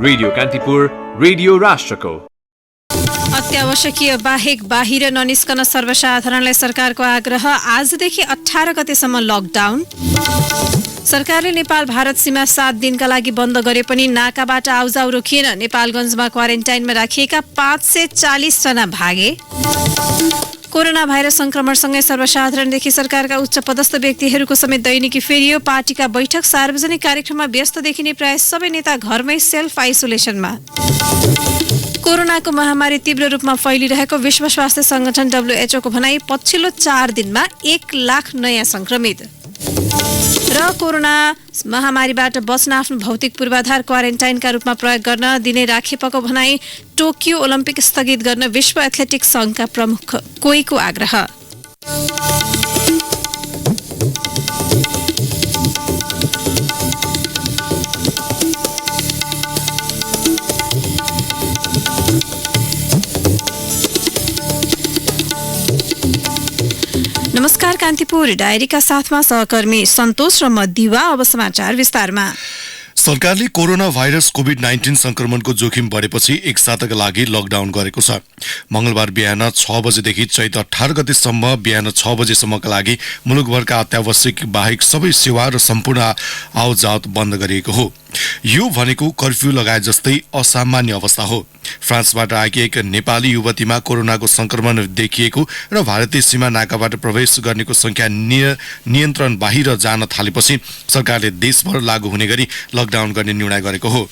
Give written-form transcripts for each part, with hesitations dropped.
Radio Kantipur, radio राष्ट्रको। अत्यावश्यकीय बाहेक बाहिर ननिस्कन सर्वसाधारणलाई सरकारको आग्रह। आजदेखि 18 गतेसम्म लकडाउन। सरकारले नेपाल भारत सीमा 7 दिनका लागि बन्द गरे पनि नाकाबाट आउजाउ रोकिएन। नेपालगञ्जमा क्वारेन्टाइनमा राखिएका 540 जना भागे। कोरोना भाइरस संक्रमणसँगै सर्वसाधारणदेखि सरकारका उच्च पदस्थ व्यक्तिहरूको समेत दैनिकी फेरियो। पार्टीका बैठक सार्वजनिक कार्यक्रममा व्यस्त देखिने प्राय सबै नेता घरमै सेल्फ आइसोलेसनमा। कोरोनाको महामारी तीव्र रूपमा फैलिरहेको विश्व स्वास्थ्य संगठन WHO को भनाई, पछिल्लो 4 दिनमा 1 लाख नयाँ संक्रमित। र कोरोना महामारीबाट बच्न आफ्नो भौतिक पूर्वाधार क्वारेन्टाइनका रूपमा प्रयोग गर्न दिने राखेपको भनाई। टोकियो ओलम्पिक स्थगित गर्न विश्व एथलेटिक्स संघका प्रमुख कोहीको आग्रह। नमस्कार, कान्तिपुर डायरीका साथमा सहकर्मी सन्तोष र म दिवा। अब समाचार विस्तारमा। सरकारले कोरोना भाइरस कोभिड-19 संक्रमणको जोखिम बढेपछि एक साताका लागि लकडाउन गरेको छ। मंगलबार बिहान 6 बजेदेखि चैत 18 गतेसम्म बिहान 6 बजेसम्मका लागि मुलुकभरका अत्यावश्यक बाहेक सबै सेवा र सम्पूर्ण आवतजावत बन्द गरिएको हो। यो भनेको कर्फ्यू लगाए जस्तै असामान्य अवस्था हो। फ्रान्सबाट आएकी एक नेपाली युवतीमा कोरोनाको संक्रमण देखिएको र भारतीय सीमा नाकाबाट प्रवेश गर्नेको संख्या नियन्त्रण बाहिर जान थालेपछि सरकारले देशभर लागू हुने गरी लकडाउन गर्ने निर्णय गरेको हो।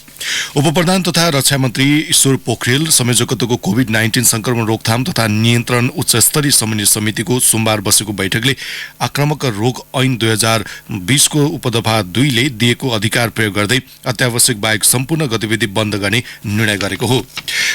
उपप्रधान तथा रक्षा मन्त्री ईश्वर पोखरेल संयोजकत्वको कोभिड-19 संक्रमण रोकथाम तथा नियन्त्रण उच्चस्तरीय समन्वय समितिको सोमबार बसेको बैठकले आक्रामक रोग ऐन 2020 को उपदफा 2 ले दिएको अधिकार प्रयोग गर्दै अत्यावश्यक बाहेक सम्पूर्ण गतिविधि बन्द गर्ने निर्णय गरेको हो।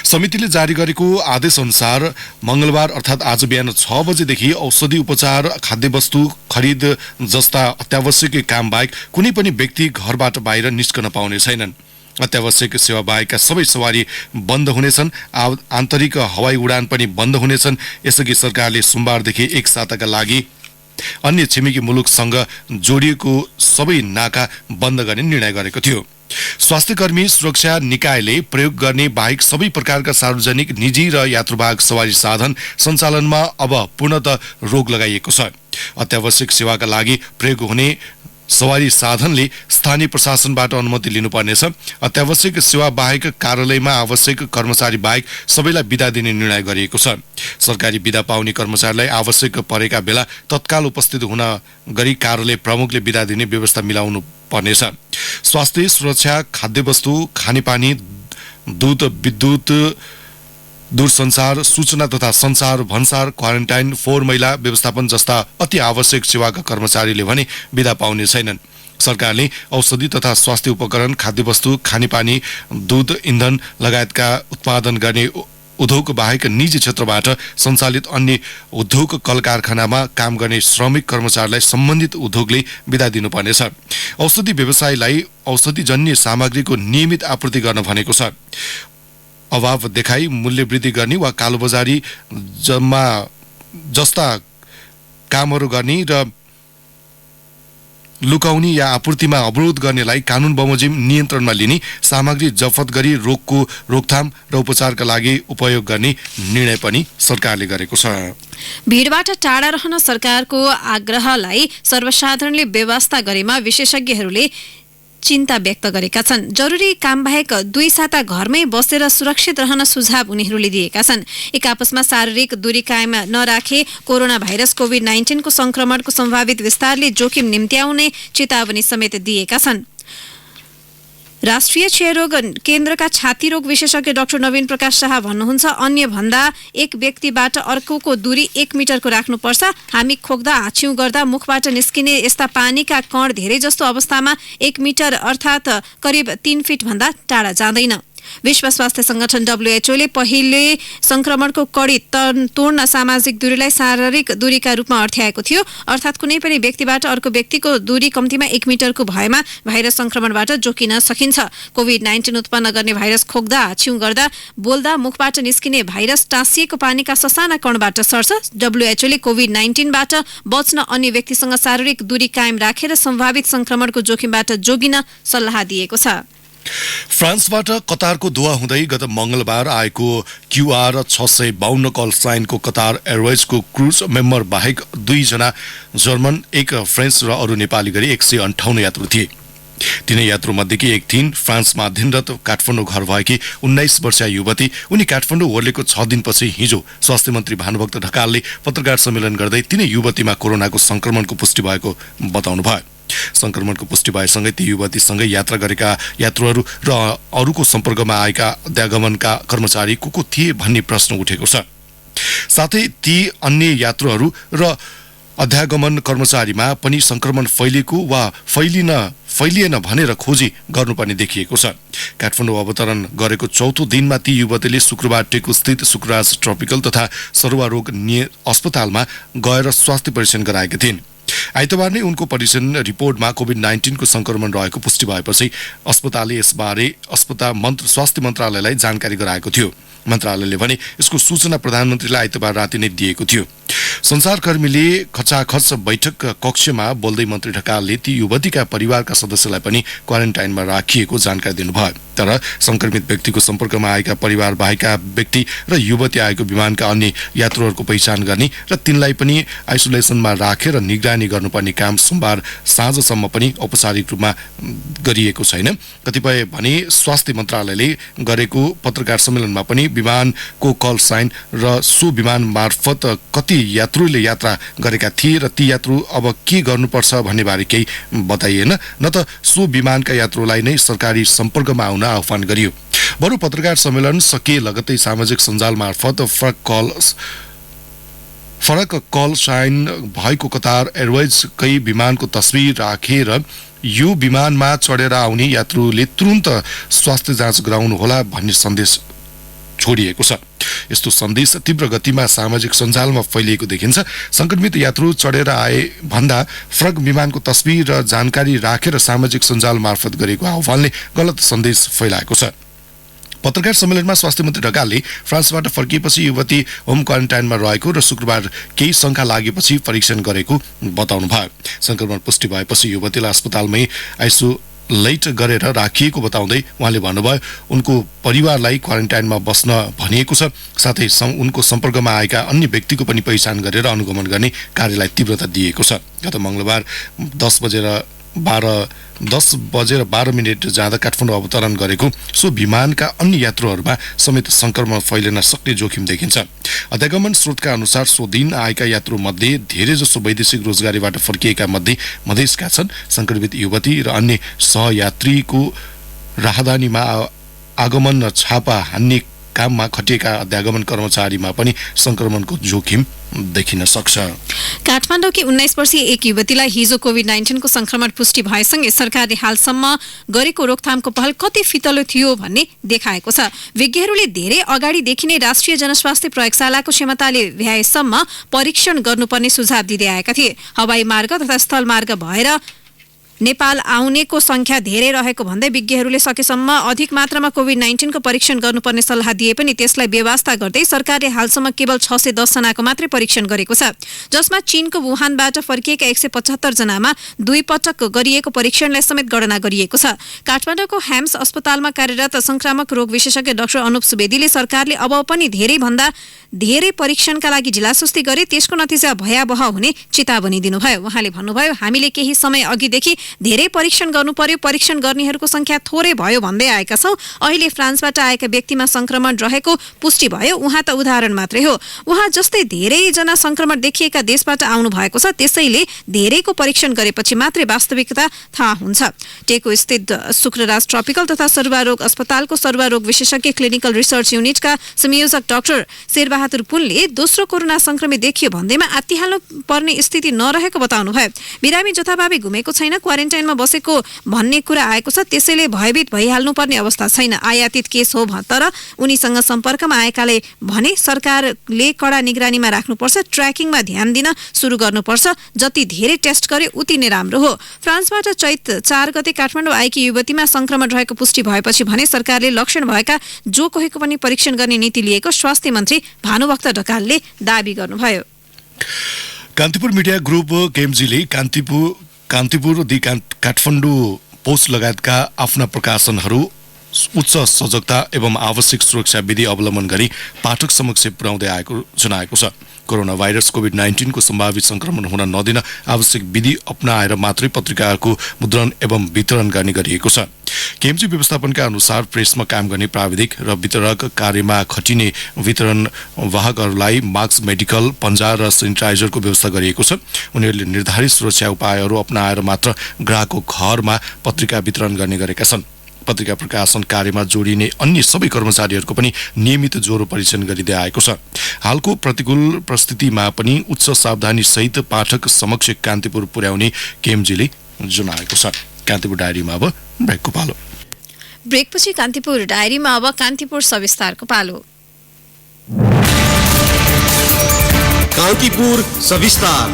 समितिले जारी गरेको आदेश अनुसार मंगलबार अर्थात् आज बिहान 6 बजेदेखि औषधि उपचार, खाद्यवस्तु खरिद जस्ता अत्यावश्यक काम बाहेक कुनै पनि व्यक्ति घरबाट बाहिर निस्कन पाउने छैनन्। अत्यावश्यक सेवा बाहेकका सबै सवारी बन्द हुनेछन्। आन्तरिक हवाई उडान पनि बन्द हुनेछन्। यसअघि सरकारले सोमबारदेखि एक साताका लागि अन्य छिमेकी मुलुकसँग जोडिएको सबै नाका बन्द गर्ने निर्णय गरेको थियो। स्वास्थ्यकर्मी सुरक्षा निकायले प्रयोग गर्ने बाहेक सबै प्रकारका सार्वजनिक, निजी र यात्रुवाहक सवारी साधन सञ्चालनमा अब पूर्णतः रोक लगाइएको छ। अत्यावश्यक सेवाका लागि प्रयोग हुने सवारी साधनले स्थानीय प्रशासनबाट अनुमति लिनुपर्नेछ। अत्यावश्यक सेवा बाहेक कार्यालयमा आवश्यक कर्मचारी बाहेक सबैलाई बिदा दिने निर्णय गरिएको छ। सरकारी बिदा पाउने कर्मचारीलाई आवश्यक परेका बेला तत्काल उपस्थित हुन गरी कार्यालय प्रमुखले बिदा दिने व्यवस्था मिलाउनु पर्नेछ। स्वास्थ्य, सुरक्षा, खाद्यवस्तु, खानेपानी, दूध, विद्युत, दूरसञ्चार, सूचना तथा संचार, भन्सार, क्वारेन्टाइन, फोहोर मैला व्यवस्थापन जस्ता अति आवश्यक सेवाका कर्मचारीले भने बिदा पाउने छैनन्। सरकारले औषधि तथा स्वास्थ्य उपकरण, खाद्यवस्तु, खानेपानी, दूध, इन्धन लगायतका उत्पादन गर्ने उद्योग बाहेक निजी क्षेत्रबाट सञ्चालित अन्य उद्योग कल कारखानामा काम गर्ने श्रमिक कर्मचारीलाई सम्बन्धित उद्योगले बिदा दिनुपर्नेछ। औषधि व्यवसायलाई औषधिजन्य सामग्रीको नियमित आपूर्ति गर्न भनेको छ। अभाव देखाई मूल्य वृद्धि गर्ने वा कालोबजारी जस्ता कामहरू गर्ने र लुकाउने या आपूर्तिमा अवरोध गर्नेलाई कानून बमोजिम नियन्त्रणमा लिने, सामग्री जफत गरी रोगको रोकथाम र उपचारका लागि उपयोग गर्ने निर्णय पनि सरकारले गरेको छ। भीड़बाट टाढा रहन सरकारको आग्रहलाई सर्वसाधारणले व्यवस्था गरेमा विशेषज्ञहरूले चिन्ता व्यक्त गरेका छन्। जरुरी काम बाहेक 2 साता घरमै बसेर सुरक्षित रहन सुझाव उनीहरूले दिएका छन्। एक आपसमा शारीरिक दूरी कायम नराखे कोरोना भाइरस कोभिड-19 को संक्रमणको सम्भावित विस्तारले जोखिम निम्त्याउने चेतावनी समेत दिएका छन्। राष्ट्रिय क्षयरोग केन्द्रका छाती रोग विशेषज्ञ डाक्टर नवीन प्रकाश शाह भन्नुहुन्छ, अन्य भन्दा एक व्यक्तिबाट अर्कोको दूरी 1 मिटरको राख्नुपर्छ। हामी खोक्दा, हाछ्यौं गर्दा मुखबाट निस्किने यस्ता पानीका कण धेरै जस्तो अवस्थामा 1 मिटर अर्थात् करिब 3 फिट भन्दा टाढा जाँदैन। विश्व स्वास्थ्य संगठन WHO ले पहिले संक्रमणको कडी तोड्न सामाजिक दूरीलाई शारीरिक दूरीका रूपमा अर्थ्याएको थियो। अर्थात् कुनै पनि व्यक्तिबाट अर्को व्यक्तिको दूरी कम्तीमा 1 मिटरको भएमा भाइरस संक्रमणबाट जोकिन सकिन्छ। कोभिड-19 उत्पन्न गर्ने भाइरस खोक्दा, हाछ्यौं गर्दा, बोल्दा मुखबाट निस्किने भाइरस टाँसिएको पानीका ससाना कणबाट सर्छ। WHO ले कोभिड-19 बाट बच्न अन्य व्यक्तिसँग शारीरिक दूरी कायम राखेर सम्भावित संक्रमणको जोखिमबाट जोगिन सल्लाह दिएको छ। फ्रान्सबाट कतारको दोहा हुँदै गत मंगलबार आएको QR 652 कल साइनको कतार एयरवेजको क्रुज मेम्बर बाहेक 2 जना जर्मन, 1 फ्रेन्च र अरू नेपाली गरी 158 यात्रु थिए। तीनै यात्रु मध्येकी एक थिइन् फ्रान्समा अध्ययनरत काठमाडौँ घर भएकी 19 वर्षीय युवती। उनी काठमाडौँ ओर्लेको 6 दिनपछि हिजो स्वास्थ्य मन्त्री भानुभक्त ढकालले पत्रकार सम्मेलन गर्दै तिनै युवतीमा कोरोनाको संक्रमणको पुष्टि भएको बताउनुभयो। संक्रमणको पुष्टि भएसँगै ती युवतीसँगै यात्रा गरेका यात्रुहरू र अरूको सम्पर्कमा आएका अध्यागमनका कर्मचारी को थिए भन्ने प्रश्न उठेको छ। साथै ती अन्य यात्रुहरू र अध्यागमन कर्मचारीमा पनि संक्रमण फैलिएको वा फैलिएन भनेर खोजी गर्नुपर्ने देखिएको छ। काठमाडौँ अवतरण गरेको 4औं दिनमा ती युवतीले शुक्रबार टेकु स्थित सुकराज ट्रपिकल तथा सरुवा रोग अस्पतालमा गएर स्वास्थ्य परीक्षण गराएकी थिइन्। आइतबार नै उनको परीक्षण रिपोर्टमा कोभिड-19 को संक्रमण रहेको पुष्टि भएपछि अस्पतालले यसबारे स्वास्थ्य मन्त्रालयलाई जानकारी गराएको थियो। मन्त्रालयले भने यसको सूचना प्रधानमन्त्रीलाई आइतबार राति नै दिएको थियो। संचारकर्मीले खचाखच बैठक कक्षमा बोल्दै मन्त्री ढकालले ती युवतीका परिवारका सदस्यलाई पनि क्वारेन्टाइनमा राखिएको जानकारी दिनुभयो। तर संक्रमित व्यक्तिको सम्पर्कमा आएका परिवार बाहेकका व्यक्ति र युवती आएको विमानका अन्य यात्रुहरूको पहिचान गर्ने र तिनलाई पनि आइसोलेसनमा राखेर निगरानी गर्नुपर्ने काम सोमबार साँझसम्म पनि औपचारिक रूपमा गरिएको छैन। कतिपय भने स्वास्थ्य मन्त्रालयले गरेको पत्रकार सम्मेलनमा पनि विमानको कल साइन र सो विमान मार्फत कति यात्रुले यात्रा गरेका थिए र ती यात्रु अब के गर्नुपर्छ भन्ने बारे केही बताइएन, न त सो विमानका यात्रुलाई नै सरकारी सम्पर्कमा आउन आह्वान गरियो। बरु पत्रकार सम्मेलन सकिए लगत्तै सामाजिक सञ्जाल मार्फत फरक कल साइन भएको कतार एयरवेजकै विमानको तस्बिर राखेर यो विमानमा चढेर आउने यात्रुले तुरुन्त स्वास्थ्य जाँच गराउनुहोला भन्ने सन्देश छोडिएको छ। यस्तो सन्देश तीव्र गतिमा सामाजिक सञ्जालमा फैलिएको देखिन्छ। संक्रमित यात्रु चढेर आए भन्दा फरक विमानको तस्बिर र जानकारी राखेर सामाजिक सञ्जाल मार्फत गरेको आह्वानले गलत सन्देश फैलाएको छ। पत्रकार सम्मेलनमा स्वास्थ्य मन्त्री ढकालले फ्रान्सबाट फर्किएपछि युवती होम क्वारेन्टाइनमा रहेको र शुक्रबार केही शंका लागेपछि परीक्षण गरेको बताउनु भयो। संक्रमण पुष्टि भएपछि युवतीलाई अस्पतालमै आइसोलेट गरेर राखिएको बताउँदै उहाँले भन्नुभयो उनको परिवारलाई क्वारेन्टाइनमा बस्न भनिएको छ। साथै उनको सम्पर्कमा आएका अन्य व्यक्तिको पनि पहिचान गरेर अनुगमन गर्ने कार्यलाई तीव्रता दिएको छ। गत मंगलबार 10 बजेर 12 मिनेट जाँदा काठमाडौँ अवतरण गरेको सो विमानका अन्य यात्रुहरूमा समेत संक्रमण फैलिन सक्ने जोखिम देखिन्छ। अध्यागमन स्रोतका अनुसार सो दिन आएका यात्रु मध्ये धेरैजसो वैदेशिक रोजगारीबाट फर्किएका मध्ये मधेसका छन्। संक्रमित युवती र अन्य सहयात्रीको राहदानीमा आगमन छापा हान्ने काममा खटिएका अध्यागमन कर्मचारीमा पनि संक्रमणको जोखिम देखिन सक्छ। काठमाडौँकी 19 वर्षीय एक युवतीलाई हिजो कोभिड-19 को संक्रमण पुष्टि भएसँगै सरकारले हालसम्म गरेको रोकथामको पहल कति फितलो थियो भन्ने देखाएको छ। विज्ञहरूले धेरै अगाडिदेखि नै राष्ट्रिय जनस्वास्थ्य प्रयोगशालाको क्षमताले भ्याएसम्म परीक्षण गर्नुपर्ने सुझाव दिँदै आएका थिए। हवाई मार्ग तथा स्थल मार्ग भएर नेपाल आउनेको संख्या धेरै रहेको भन्दै विज्ञहरूले सकेसम्म अधिक मात्रामा कोभिड-19 को परीक्षण गर्नुपर्ने सल्लाह दिए पनि त्यसलाई व्यवस्था गर्दै सरकारले हालसम्म केवल 610 जनाको मात्रै परीक्षण गरेको छ, जसमा चीनको वुहानबाट फर्किएका 175 जनामा 2 पटक गरिएको परीक्षणलाई समेत गणना गरिएको छ। काठमाडौँको ह्याम्स अस्पतालमा कार्यरत संक्रामक रोग विशेषज्ञ डाक्टर अनुप सुवेदीले सरकारले अब पनि धेरै भन्दा धेरै परीक्षणका लागि ढिलासुस्ती गरे त्यसको नतिजा भयावह हुने चेतावनी दिनुभयो। उहाँले भन्नुभयो हामीले केही समय अघिदेखि धेरै परीक्षण गर्नु पर्यो, परीक्षण गर्नेहरूको संख्या थोरै भयो भन्दै आएका छौं। अहिले फ्रान्सबाट आएका व्यक्तिमा संक्रमण रहेको पुष्टि भयो, उहाँ त उदाहरण मात्रै हो। उहाँ जस्तै धेरै जना संक्रमण देखिएका देशबाट आउनु भएको छ, त्यसैले धेरैको परीक्षण गरेपछि मात्रै वास्तविकता थाहा हुन्छ। टेकु स्थित शुक्रराज ट्रपिकल तथा सरुवा रोग अस्पतालको सरुवा रोग विशेषज्ञ क्लिनिकल रिसर्च युनिटका संयोजक डाक्टर शेरबहादुर पुनले दोस्रो कोरोना संक्रमित देखियो भन्दैमा आत्तिहाल्नु पर्ने स्थिति नरहेको बताउनु भयो। बिरामी जथाभावी घुमेको छैन, क्वारेन्टाइनमा बसेको भन्ने कुरा आएको छ, त्यसैले भयभीत भइहाल्नु पर्ने अवस्था छैन। आयातित केस हो तर उनीसँग सम्पर्कमा आएकाले भने सरकारले कडा निगरानीमा राख्नुपर्छ, ट्र्याकिङमा ध्यान दिन सुरु गर्नुपर्छ। जति धेरै टेस्ट गरे उति नै राम्रो हो। फ्रान्सबाट चैत 4 गते काठमाडौँ आएकी युवतीमा संक्रमण रहेको पुष्टि भएपछि भने सरकारले लक्षण भएका जो कोहीको पनि परीक्षण गर्ने नीति लिएको स्वास्थ्य मन्त्री भानुभक्त ढकालले दाबी गर्नुभयो। कान्तिपुर मिडिया ग्रुप केएमजीले कान्तिपुर काठमाडौँ पोस्ट लगायतका आफ्ना प्रकाशनहरू उच्च सजगता एवं आवश्यक सुरक्षा विधि अवलम्बन गरी पाठक समक्ष पुर्याउँदै आएको जनाएको छ। कोरोना भाइरस कोभिड-19 को सम्भावित संक्रमण हुन नदिन आवश्यक विधि अपनाएर मात्रै पत्रिकाहरूको मुद्रण एवं वितरण गर्ने गरिएको छ। केएमजी व्यवस्थापनका अनुसार प्रेसमा काम गर्ने प्राविधिक र वितरक कार्यमा खटिने वितरण वाहकहरूलाई मास्क, मेडिकल, पन्जा र सेनिटाइजरको व्यवस्था गरिएको छ। उनीहरूले निर्धारित सुरक्षा उपायहरू अपनाएर मात्र ग्राहकको घरमा पत्रिका वितरण गर्ने गरेका छन्। पत्रिका प्रकाशन कार्यमा जोडिने अन्य सबै कर्मचारीहरूको पनि नियमित ज्वरो परीक्षण गरिँदै आएको छ। हालको प्रतिकूल परिस्थितिमा पनि उच्च सावधानी सहित पाठक समक्ष कान्तिपुर पुर्याउने केएमजीले जनाएको छ। कान्तिपुर डायरीमा अब ब्रेकको पालो। ब्रेकपछि कान्तिपुर डायरीमा अब कान्तिपुर सविस्तारको पालो। कान्तिपुर सविस्तार।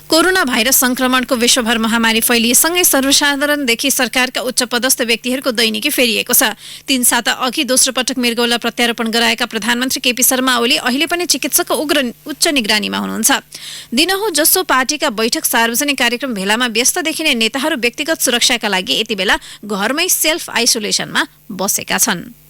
कोरोना भाइरस संक्रमणको विश्वभर महामारी फैलिएसँगै सर्वसाधारणदेखि सरकारका उच्च पदस्थ व्यक्तिहरूको दैनिकी फेरिएको छ। 3 साता अघि दोस्रो पटक मृगौला प्रत्यारोपण गराएका प्रधानमन्त्री केपी शर्मा ओली अहिले पनि चिकित्सकको उच्च निगरानीमा हुनुहुन्छ। दिनहुँ जसो पार्टीका बैठक, सार्वजनिक कार्यक्रम, भेलामा व्यस्त देखिने नेताहरू व्यक्तिगत सुरक्षाका लागि यति बेला घरमै सेल्फ आइसोलेसनमा बसेका छन्।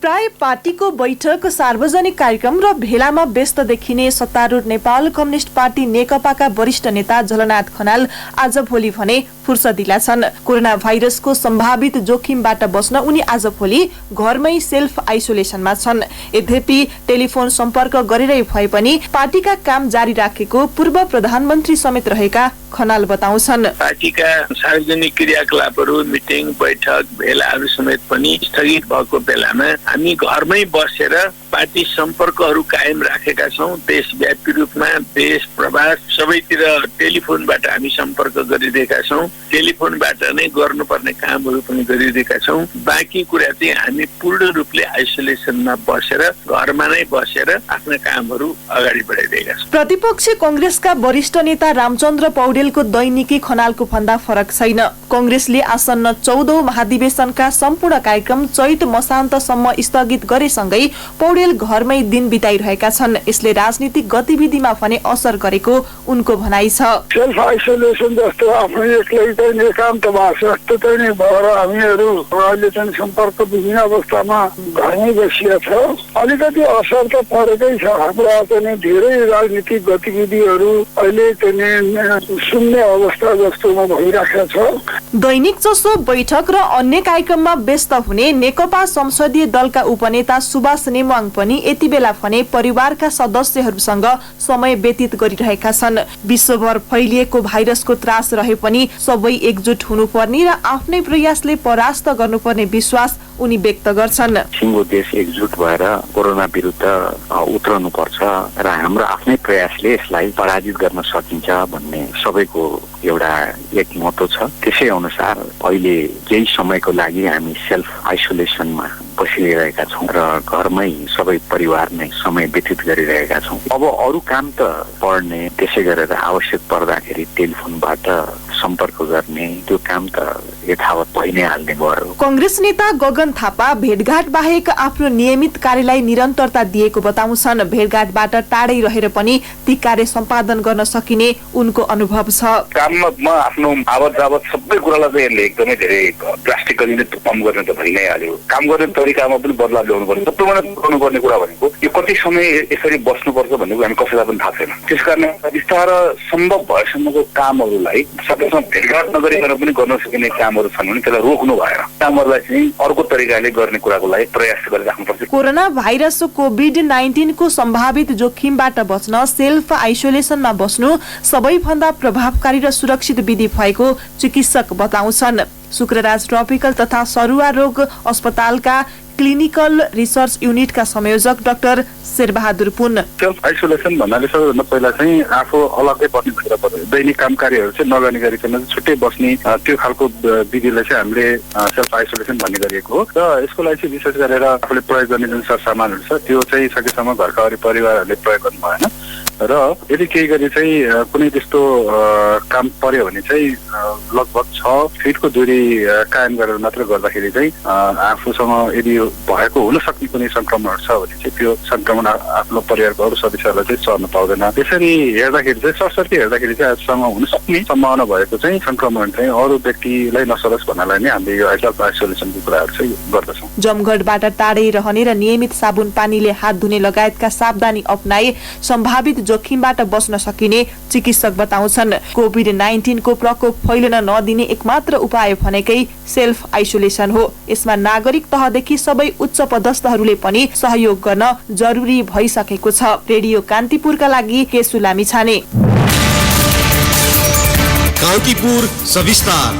प्राय पार्टीको बैठक, सार्वजनिक कार्यक्रम र भेलामा व्यस्त देखिने सत्तारूढ नेपाल कम्युनिस्ट पार्टी नेकपाका वरिष्ठ नेता झलनाथ खनाल आज भोलि भने फुर्सदिला छन्। कोरोना भाइरसको सम्भावित जोखिमबाट बस्न उनी आज भोलि घरमै सेल्फ आइसोलेसनमा छन्। यद्यपि टेलिफोन सम्पर्क गरेरै भए पनि पार्टीका काम जारी राखेको पूर्व प्रधानमन्त्री समेत रहेका खनाल बताउँछन्। पार्टीका सार्वजनिक क्रियाकलापहरू, मिटिङ, बैठक, भेलाहरू समेत पनि स्थगित भएको बेलामा हामी घरमै बसेर पार्टी सम्पर्कहरू कायम राखेका छौँ। देशव्यापी रूपमा देश प्रवास सबैतिर टेलिफोनबाट हामी सम्पर्क गरिरहेका छौँ। टेलिफोनबाट नै गर्नुपर्ने कामहरू पनि गरिरहेका छौँ। बाँकी कुरा चाहिँ हामी पूर्ण रूपले आइसोलेसनमा बसेर घरमा नै बसेर आफ्ना कामहरू अगाडि बढाइरहेका छौँ। प्रतिपक्षी कांग्रेसका वरिष्ठ नेता रामचन्द्र पौडेलको दैनिकी खनालको भन्दा फरक छैन। कांग्रेसले आसन्न 14औं महाधिवेशनका सम्पूर्ण कार्यक्रम चैत मसान्तसम्म स्थगित गरेसँगै पौडेल घरमै दिन बिताइरहेका छन्। यसले राजनीतिक गतिविधिमा भने असर गरेको उनको भनाइ छ। सेल्फ आइसोलेसन जस्तो आफ्नो एक्लै चाहिँ एकान्तवास जस्तो चाहिँ भएर हामीहरू अहिले चाहिँ सम्पर्क विभिन्न अवस्थामा घरमै बसिया छ। अलिकति असर त परेकै छ। हाम्रा चाहिँ धेरै राजनीतिक गतिविधिहरू अहिले चाहिँ सुन्ने अवस्था जस्तोमा भइरहेको छ। दैनिक जसो बैठक र अन्य कार्यक्रममा व्यस्त हुने नेकपा संसदीय दलका उपनेता सुभाष नेमाङ पनि यति बेला भने परिवारका सदस्यहरूसँग समय व्यतीत गरिरहेका छन्। विश्वभर फैलिएको भाइरसको त्रास रहे पनि सबै एकजुट हुनुपर्ने र आफ्नै प्रयासले परास्त गर्नुपर्ने विश्वास उनी व्यक्त गर्छन्। सिङ्गो देश एकजुट भएर कोरोना विरुद्ध उत्रनु पर्छ र हाम्रो आफ्नै प्रयासले यसलाई पराजित गर्न सकिन्छ भन्ने सबैको एउटा एक मोटो छ। त्यसै अनुसार अहिले केही समयको लागि हामी सेल्फ आइसोलेसनमा बसिरहेका छौँ र घरमै सबै परिवार नै समय व्यतीत गरिरहेका छौँ। अब अरू काम त पढ्ने, त्यसै गरेर आवश्यक पर्दाखेरि टेलिफोनबाट सम्पर्क गर्ने त्यो काम त यथावत भइ नै हाल्ने भयो। कांग्रेस नेता गगन थापा भेटघाट बाहेक आफ्नो नियमित कार्यलाई निरन्तरता दिएको बताउँछन्। भेटघाटबाट टाढै रहेर पनि ती कार्य सम्पादन गर्न सकिने उनको अनुभव छ। काममा म आफ्नो आवत जावत सबै कुरालाई चाहिँ यसले एकदमै धेरै ड्रास्टिकली नै कम गर्न त भइ नै हाल्यो। काम गर्ने तरिकामा पनि बदलाव ल्याउनु पर्छ। सबैभन्दा गर्नुपर्ने कुरा भनेको यो कति समय यसरी बस्नुपर्छ भन्ने कुरा हामी कसैलाई पनि थाहा छैन। त्यसकारण विस्तार सम्भव भएसम्मको कामहरूलाई सबैसँग भेटघाट नगरिकन पनि गर्न सकिने कामहरू छन् भने त्यसलाई रोक्नु भएर कामहरूलाई चाहिँ अर्को तरिकाले गर्ने कुराको लागि प्रयास गरिराख्नुपर्छ। कोरोना भाइरस कोभिड-19 को सम्भावित जोखिमबाट बच्न सेल्फ आइसोलेसनमा बस्नु सबैभन्दा प्रभावकारी र सुरक्षित विधि भएको चिकित्सक बताउँछन्। शुक्रराज ट्रपिकल तथा सरुवा रोग अस्पतालका क्लिनिकल रिसर्च युनिटका संयोजक डाक्टर शेरबहादुर पुन। सेल्फ आइसोलेसन भन्नाले सबैभन्दा पहिला चाहिँ आफू अलग्गै बस्ने भनेर पर्यो। दैनिक काम कार्यहरू चाहिँ नगर्ने गरिकन छुट्टै बस्ने त्यो खालको विधिलाई चाहिँ हामीले सेल्फ आइसोलेसन भन्ने गरिएको हो र यसको लागि चाहिँ विशेष गरेर आफूले प्रयोग गर्ने जुन सरसामानहरू छ त्यो चाहिँ सकेसम्म घरका परिवारहरूले प्रयोग गर्नु भएन। र यदि केही गरी चाहिँ कुनै त्यस्तो काम पर्यो भने चाहिँ लगभग 6 फिटको दूरी कायम गरेर मात्र गर्दाखेरि चाहिँ आफूसँग यदि भएको हुन सक्ने कुनै संक्रमण छ भने चाहिँ त्यो संक्रमण आफ्नो परिवारको अरू सदस्यहरूलाई चाहिँ सर्न पाउँदैन। त्यसरी हेर्दाखेरि चाहिँ सरसर्ती हेर्दाखेरि चाहिँ आजसम्म हुन सक्ने सम्भावना भएको चाहिँ संक्रमण चाहिँ अरू व्यक्तिलाई नसरोस् भन्नलाई नै हामीले यो सेल्फ आइसोलेसनको कुराहरू चाहिँ गर्दछौँ। जमघटबाट टाढै रहने र नियमित साबुन पानीले हात धुने लगायतका सावधानी अपनाए सम्भावित जोखिमबाट बच्न सकिने चिकित्सक बताउँछन्। कोभिड-19 को प्रकोप फैलन नदिने एकमात्र उपाय भनेकै सेल्फ आइसोलेसन हो। यसमा नागरिक तहदेखि सबै उच्च पदस्थहरूले पनि सहयोग गर्न जरुरी भइसकेको छ। रेडियो कान्तिपुरका लागि केसु लामिछाने। कान्तिपुर सविस्तार।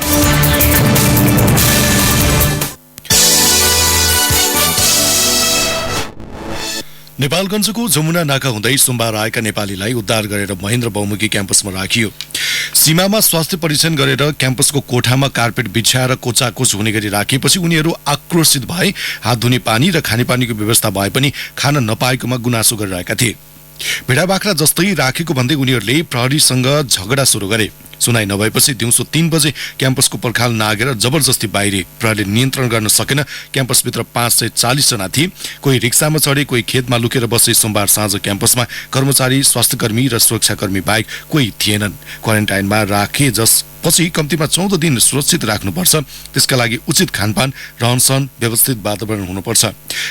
नेपालगञ्जको जमुना नाका हुँदै सोमबार आएका नेपालीलाई उद्धार गरेर महेन्द्र बहुमुखी क्याम्पसमा राखियो। सीमामा स्वास्थ्य परीक्षण गरेर क्याम्पसको कोठामा कार्पेट बिछाएर कोचाकोच हुने गरी राखिएपछि उनीहरू आक्रोशित भए। हात धुने पानी र खानेपानीको व्यवस्था भए पनि खान नपाएकोमा गुनासो गरिरहेका थिए। भेडा बाख्रा जस्तै राखेको भन्दै उनीहरूले प्रहरीसँग झगडा सुरु गरे। सुनाई नभएपछि दिउँसो 3 बजे क्याम्पसको पर्खाल नागेर जबरजस्ती बाहिरे। प्रहरीले नियन्त्रण गर्न सकेन। क्याम्पसभित्र 540 जना थिए। कोही रिक्सामा चढे, कोही खेतमा लुकेर बसे। सोमबार साँझ क्याम्पसमा कर्मचारी, स्वास्थ्यकर्मी र सुरक्षाकर्मी बाहेक कोही थिएनन्। क्वारेन्टाइनमा राखे जसपछि कम्तीमा 14 दिन सुरक्षित राख्नुपर्छ। त्यसका लागि उचित खानपान, रहनसहन, व्यवस्थित वातावरण हुनुपर्छ।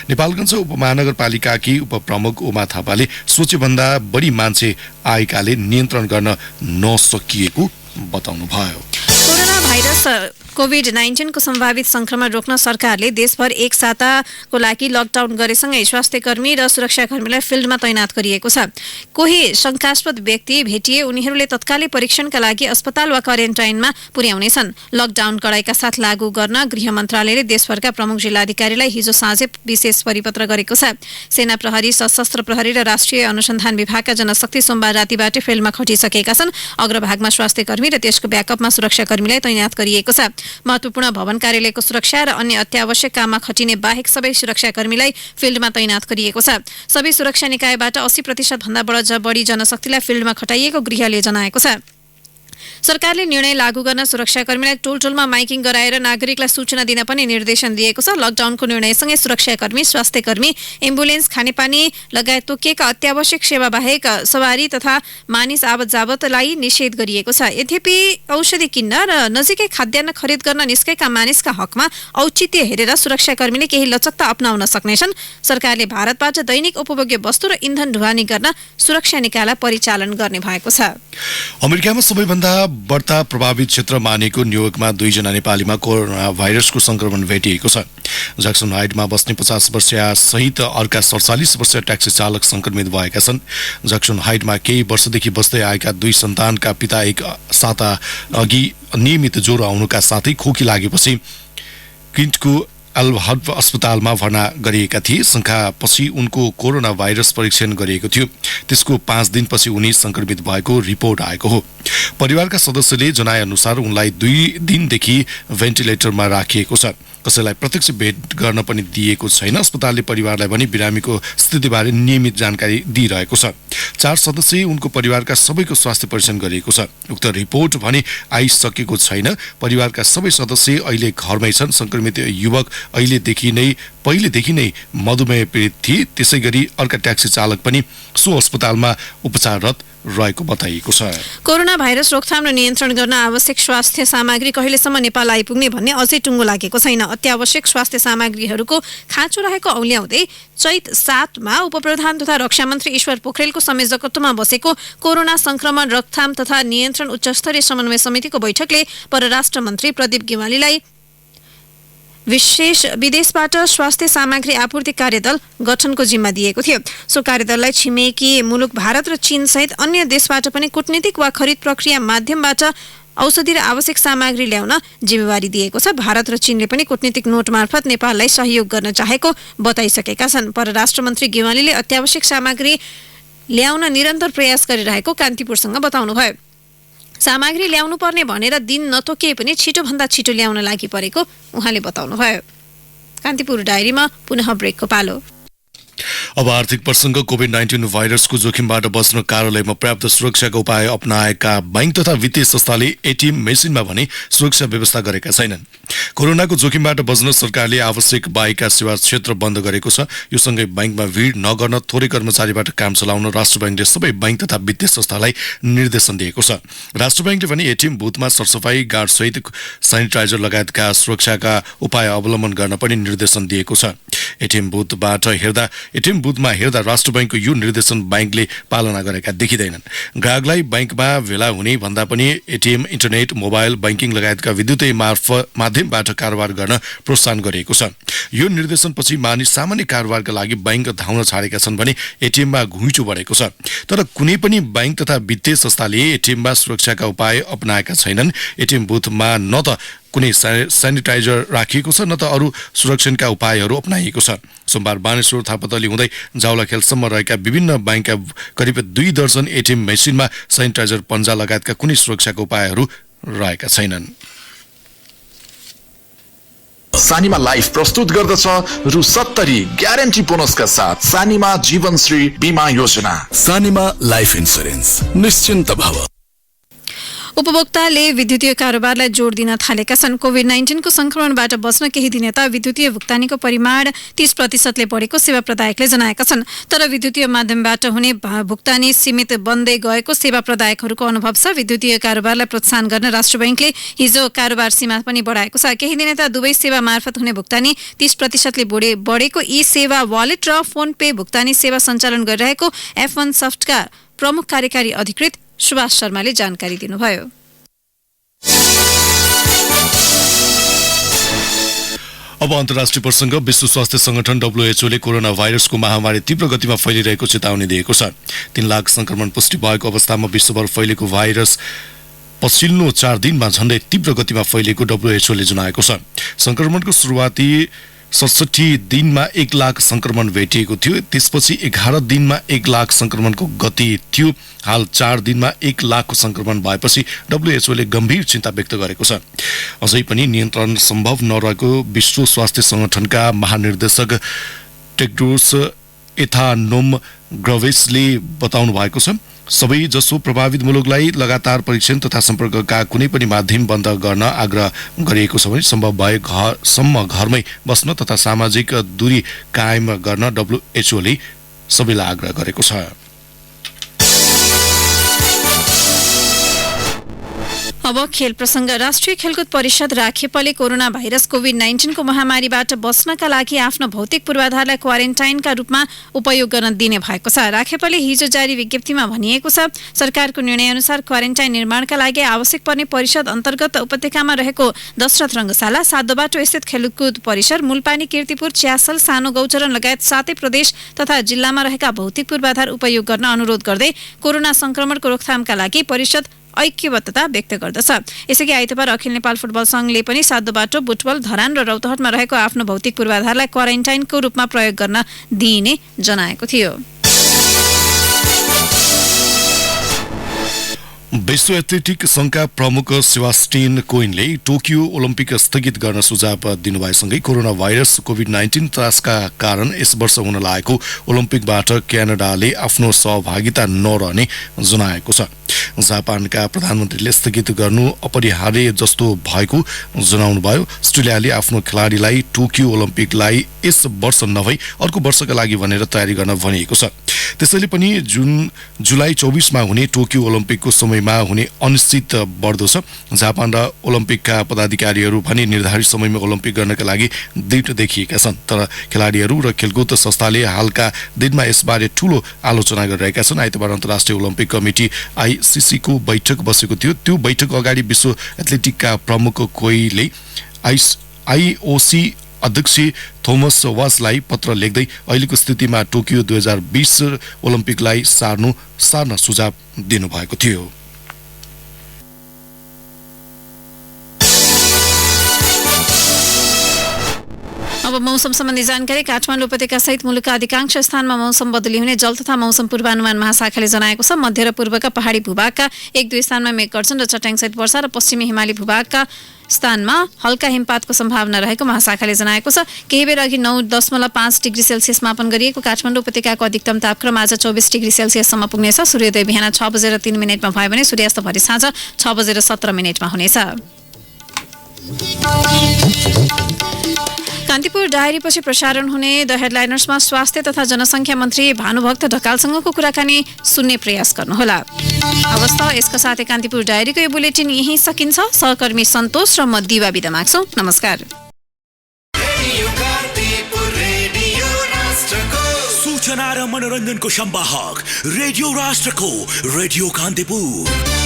नेपालगञ्ज उपमहानगरपालिकाकी उपप्रमुख उमा थापाले सोचेभन्दा बढी मान्छे आएकाले नियन्त्रण गर्न नसकिएको बताउनुभयो। कोरोना भाइरस कोभिड-19 को सम्भावित संक्रमण रोक्न सरकारले देशभर एक साताको लागि लकडाउन गरेसँगै स्वास्थ्यकर्मी र सुरक्षाकर्मीलाई फिल्डमा तैनात गरिएको छ। कोही शंकास्पद व्यक्ति भेटिए उनीहरूले तत्कालै परीक्षणका लागि अस्पताल वा क्वारेन्टाइनमा पुर्याउनेछन्। लकडाउन कडाइका साथ लागू गर्न गृह मन्त्रालयले देशभरका प्रमुख जिल्लाधिकारीलाई हिजो साँझै विशेष परिपत्र गरेको छ। सेना प्रहरी, सशस्त्र प्रहरी र राष्ट्रिय अनुसन्धान विभागका जनशक्ति सोमबार रातिबाट फिल्डमा खटिसकेका छन्। अग्रभागमा स्वास्थ्यकर्मी र त्यसको ब्याकअपमा सुरक्षाकर्मीलाई तैनात गरिएको छ। महत्वपूर्ण भवन कार्यालयको सुरक्षा र अन्य अत्यावश्यक काममा खटिने बाहेक सबै सुरक्षाकर्मीलाई फिल्डमा तैनात गरिएको छ। सबै सुरक्षा निकायबाट 80% भन्दा बढी जनशक्तिलाई फिल्डमा खटाइएको गृहले जनाएको छ। सरकारले निर्णय लागू गर्न सुरक्षाकर्मीलाई टोलटोलमा माइकिङ गराएर नागरिकलाई सूचना दिन पनि निर्देशन दिएको छ। लकडाउनको निर्णयसँगै सुरक्षाकर्मी, स्वास्थ्यकर्मी, एम्बुलेन्स, खानेपानी लगायत तोकिएका अत्यावश्यक सेवा बाहेक सवारी तथा मानिस आवत जावतलाई निषेध गरिएको छ। यद्यपि औषधि किन्न र नजिकै खाद्यान्न खरिद गर्न निस्केका मानिसका हकमा औचित्य हेरेर सुरक्षाकर्मीले केही लचकता अपनाउन सक्नेछन्। सरकारले भारतबाट दैनिक उपभोग्य वस्तु र इन्धन ढुवानी गर्न सुरक्षा निकायलाई परिचालन गर्ने भएको छ। अमेरिकामा सबैभन्दा बढ्ता प्रभावित क्षेत्र मानेको न्युयोर्कमा 2 जना नेपालीमा कोरोना भाइरसको संक्रमण भेटिएको छ। जैक्सन हाइटमा बस्ने 50 वर्षीय सहित अर्का 47 वर्षीय ट्याक्सी चालक संक्रमित भएका छन्। जैक्सन हाइटमा केही वर्षदेखि बस्दै आएका 2 सन्तानका पिता एक साता अघि नियमित ज्वरो आउनुका साथै खोकी लागेपछि क्लिन्टको अल्बर्ट अस्पतालमा भर्ना गरिएका थिए। शंकापछि उनको कोरोना भाइरस परीक्षण गरिएको थियो। त्यसको 5 दिनपछि उनी संक्रमित भएको रिपोर्ट आएको हो। परिवारका सदस्यले जनाए अनुसार उनलाई 2 दिनदेखि भेन्टिलेटरमा राखिएको छ। कसैलाई प्रत्यक्ष भेट गर्न पनि दिएको छैन। अस्पतालले परिवारलाई पनि बिरामीको स्थितिबारे नियमित जानकारी दिइरहेको छ। 4 सदस्य उनको परिवारका सबैको स्वास्थ्य परीक्षण गरिएको छ। उक्त रिपोर्ट भने आइसकेको छैन। परिवारका सबै सदस्य अहिले घरमै छन्। संक्रमित युवक पहिलेदेखि नै मधुमेह पीडित थिए। त्यसैगरी अर्का ट्याक्सी चालक पनि सो अस्पतालमा उपचाररत रहेको बताइएको छ। कोरोना भाइरस रोकथाम र नियन्त्रण गर्न आवश्यक स्वास्थ्य सामग्री कहिलेसम्म नेपाल आइपुग्ने भन्ने अझै टुङ्गो लागेको छैन। अत्यावश्यक स्वास्थ्य सामग्रीहरूको खाँचो रहेको औल्याउँदै चैत 7 मा उपप्रधान तथा रक्षा मन्त्री ईश्वर पोखरेलको संयोजकत्वमा बसेको कोरोना संक्रमण रोकथाम तथा नियन्त्रण उच्चस्तरीय समन्वय समितिको बैठकले परराष्ट्र मन्त्री प्रदीप गेवालीलाई विदेशबाट स्वास्थ्य सामग्री आपूर्ति कार्यदल गठनको जिम्मा दिएको थियो। सो कार्यदललाई छिमेकी मुलुक भारत र चीन सहित अन्य देशबाट पनि कूटनीतिक वा खरिद प्रक्रिया माध्यमबाट औषधि र आवश्यक सामग्री ल्याउन जिम्मेवारी दिएको छ। भारत र चीनले पनि कूटनीतिक नोट मार्फत नेपाललाई सहयोग गर्न चाहेको बताइसकेका छन्। परराष्ट्र मन्त्री गेवालीले अत्यावश्यक सामग्री ल्याउन निरन्तर प्रयास गरिरहेको कान्तिपुरसँग बताउनुभयो। सामग्री ल्याउनु पर्ने भनेर दिन नतोकिए पनि छिटोभन्दा छिटो ल्याउन लागि परेको उहाँले बताउनुभयो। कान्तिपुर डायरीमा पुनः ब्रेकको पालो। अब आर्थिक प्रसङ्ग कोभिड-19 भाइरसको जोखिमबाट बच्न कार्यालयमा पर्याप्त सुरक्षाका उपाय अपनाएका बैंक तथा वित्तीय संस्थाले एटीएम मेसिनमा भने सुरक्षा व्यवस्था गरेका छैनन्। कोरोनाको जोखिमबाट बच्न सरकारले आवश्यक बाहेकका सेवा क्षेत्र बन्द गरेको छ। यो सँगै बैंकमा भिड नगर्न थोरै कर्मचारीबाट काम चलाउन राष्ट्र बैंकले सबै बैंक तथा वित्तीय संस्थालाई निर्देशन दिएको छ। राष्ट्र बैंकले भने एटीएम बुथमा सरसफाई गार्डसहित सेनिटाइजर लगायतका सुरक्षाका उपाय अवलम्बन गर्न पनि निर्देशन दिएको छ। एटीएम बुथमा हेर्दा राष्ट्र बैंकको यो निर्देशन बैंकले पालना गरेका देखिँदैनन्। ग्राहकलाई बैंकमा भेला हुने भन्दा पनि एटीएम, इन्टरनेट, मोबाइल बैंकिङ लगायतका विद्युतीय माध्यमबाट कारोबार गर्न प्रोत्साहन गरिएको छ। यो निर्देशनपछि मानिस सामान्य कारोबारका लागि बैंक धाउन छाडेका छन् भने एटीएममा घुइँचो बढेको छ। तर कुनै पनि बैंक तथा वित्तीय संस्थाले एटीएममा सुरक्षाका उपाय अपनाएका छैनन्। एटीएम बुथमा न त कुनै सेनिटाइजर राखिएको छ न त अरू सुरक्षाका उपायहरू अपनाइएको छ। सोमबार बानेश्वर थापातली हुँदै जाउलाखेलसम्म रहेका विभिन्न बैंकका करिब 2 दर्जन एटीएम मेसिनमा सेनिटाइजर, पन्जा लगायतका कुनै सुरक्षाका उपायहरू रहेका छैनन्। सानीमा लाइफ प्रस्तुत गर्दछ रु 70 ग्यारेन्टी बोनसका साथ सानीमा जीवनश्री बीमा योजना। सानीमा लाइफ इन्स्योरेन्स, निश्चिन्त भव। उपभोक्ताले विद्युतीय कारोबारलाई जोड दिन थालेका छन्। कोभिड-19 को संक्रमणबाट बच्न केही दिन यता विद्युतीय भुक्तानीको परिमाण 30% बढेको सेवा प्रदायकले जनाएका छन्। तर विद्युतीय माध्यमबाट हुने भुक्तानी सीमित बन्दै गएको सेवा प्रदायकहरूको अनुभव छ। विद्युतीय कारोबारलाई प्रोत्साहन गर्न राष्ट्र बैंकले हिजो कारोबार सीमा पनि बढाएको छ। केही दिन यता दुवै सेवा मार्फत हुने भुक्तानी 30% बढेको ई सेवा वालेट र फोन पे भुक्तानी सेवा सञ्चालन गरिरहेको F1 सफ्टका प्रमुख कार्यकारी अधिकृत सुभाष शर्माले जानकारी दिनुभयो। अब अन्तर्राष्ट्रिय प्रसङ्ग। विश्व स्वास्थ्य संगठन WHO ले कोरोना भाइरसको महामारी तीव्र गतिमा फैलिरहेको चेतावनी दिएको छ। 3 लाख संक्रमण पुष्टि भएको अवस्थामा विश्वभर फैलेको भाइरस पछिल्लो 4 दिनमा झण्डै तीव्र गतिमा फैलिएको WHO ले जनाएको छ। संक्रमणको सुरुवाती 67 दिनमा 1 लाख संक्रमण भेटिएको थियो। त्यसपछि 11 दिनमा 1 लाख संक्रमणको गति थियो। हाल 4 दिनमा 1 लाखको संक्रमण भएपछि WHO ले गम्भीर चिन्ता व्यक्त गरेको छ। अझै पनि नियन्त्रण सम्भव नरहेको विश्व स्वास्थ्य संगठनका महानिर्देशक टेड्रोस एथानोम ग्रेसिसले बताउनु भएको छ। सबै जसो प्रभावित मुलुकलाई लगातार परीक्षण तथा सम्पर्कका कुनै पनि माध्यम बन्द गर्न आग्रह गरिएको छ भने सम्भव भए घरमै बस्न तथा सामाजिक दूरी कायम गर्न WHO ले सबैलाई आग्रह गरेको छ। अब खेल प्रसङ्ग। राष्ट्रिय खेलकुद परिषद राखेपले कोरोना भाइरस कोभिड-19 को महामारीबाट बच्नका लागि आफ्नो भौतिक पूर्वाधारलाई क्वारेन्टाइनका रूपमा उपयोग गर्न दिने भएको छ। राखेपले हिजो जारी विज्ञप्तिमा भनिएको छ, सरकारको निर्णय अनुसार क्वारेन्टाइन निर्माणका लागि आवश्यक पर्ने परिषद अन्तर्गत उपत्यकामा रहेको दशरथ रङ्गशाला, सातोबाटो स्थित खेलकुद परिसर, मूलपानी, कीर्तिपुर, च्यासल, सानो गौचरण लगायत 7 प्रदेश तथा जिल्लामा रहेका भौतिक पूर्वाधार उपयोग गर्न अनुरोध गर्दै कोरोना संक्रमणको रोकथामका लागि परिषद ऐक्यबद्धता व्यक्त गर्दछ। यसैगरी आइतबार अखिल नेपाल फुटबल संघले पनि सातोबाटो, बुटवल, धरान र रौतहटमा रहेको आफ्नो भौतिक पूर्वाधारलाई क्वारेन्टाइनको रूपमा प्रयोग गर्न दिइने जनाएको थियो। विश्व एथलेटिक संघका प्रमुख सेबास्टियन कोइनले टोकियो ओलम्पिक स्थगित गर्न सुझाव दिनुभएसँगै कोरोना भाइरस कोभिड-19 त्रासका कारण यस वर्ष हुन लागेको ओलम्पिकबाट क्यानाडाले आफ्नो सहभागिता नरहने जनाएको छ। जापानका प्रधानमन्त्रीले स्थगित गर्नु अपरिहार्य जस्तो भएको जनाउनुभयो। अस्ट्रेलियाले आफ्नो खेलाडीलाई टोकियो ओलम्पिकलाई यस वर्ष नभई अर्को वर्षका लागि भनेर तयारी गर्न भनिएको छ। त्यसैले पनि जुलाई 24 मा हुने टोकियो ओलम्पिकको समयमा हुने अनिश्चित बढ्दो छ। जापान र ओलम्पिकका पदाधिकारीहरू भने निर्धारित समयमा ओलम्पिक गर्नका लागि दृढ देखिएका छन्। तर खेलाडीहरू र खेलकुद संस्थाले हालका दिनमा यसबारे ठूलो आलोचना गरिरहेका छन्। आइतबार अन्तर्राष्ट्रिय ओलम्पिक कमिटी ICC को बैठक बसेको थियो। त्यो बैठक अगाडि विश्व एथलेटिकका प्रमुख कोइले IOC अध्यक्ष थोमस वाजलाई पत्र लेख्दै अहिलेको स्थितिमा टोकियो 2020 ओलम्पिकलाई सार्न सुझाव दिनुभएको थियो। अब अब मौसम सम्बन्धी जानकारी। काठमाडौँ उपत्यका सहित मुलुकका अधिकांश स्थानमा मौसम बदली हुने जल तथा मौसम पूर्वानुमान महाशाखाले जनाएको छ। मध्य र पूर्वका पहाडी भूभागका 1-2 स्थानमा मेघगर्जन र चट्याङसहित वर्षा र पश्चिमी हिमाली भूभागका स्थानमा हल्का हिमपातको सम्भावना रहेको महाशाखाले जनाएको छ। केही बेर अघि 9.5 डिग्री सेल्सियस मापन गरिएको काठमाडौँ उपत्यकाको अधिकतम तापक्रम आज 24 डिग्री सेल्सियससम्म पुग्नेछ। सूर्योदय बिहान 6:03 भयो भने सूर्यास्त भरि साँझ 6:17 हुनेछ। कान्तिपुर डायरीपछि प्रसारण हुने द हेडलाइनर्समा स्वास्थ्य तथा जनसङ्ख्या मन्त्री भानुभक्त ढकालसँगको कुराकानी सुन्ने प्रयास गर्नुहोला। हवस् त, यसका साथै कान्तिपुर डायरीको यो बुलेटिन यही सकिन्छ। सहकर्मी सन्तोष र म दिवा बिदा माग्छु। नमस्कार। सूचना र मनोरञ्जनको संवाहक रेडियो राष्ट्रको रेडियो कान्तिपुर।